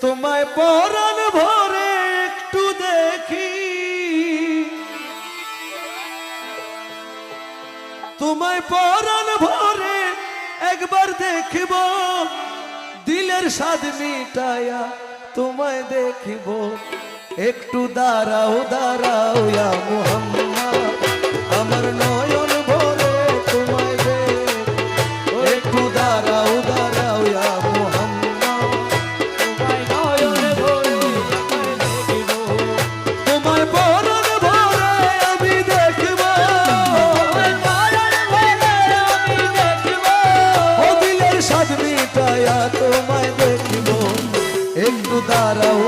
তোমায় পরাণ ভরে একটু দেখি, তোমায় পরাণ ভরে একবার দেখব, দিলের স্বাদ মিটায়া তোমায় দেখিব। একটু দাঁড়াও দাঁড়াও ইয়া মুহাম্মদ, আমার নয়ন ভরে তোমায় দেখব। একটু দাঁড়াও দাঁড়াও ইয়া মুহাম্মদ, তোমায় নয়ন ভরে তোমায় দেখিব। তোমায় পরাণ ভরে আমি দেখব, তোমায় পরাণ ভরে আমি দেখব। ও দিলের স্বাদ মিটায়া তোমায় দেখিব। একটু দাঁড়াও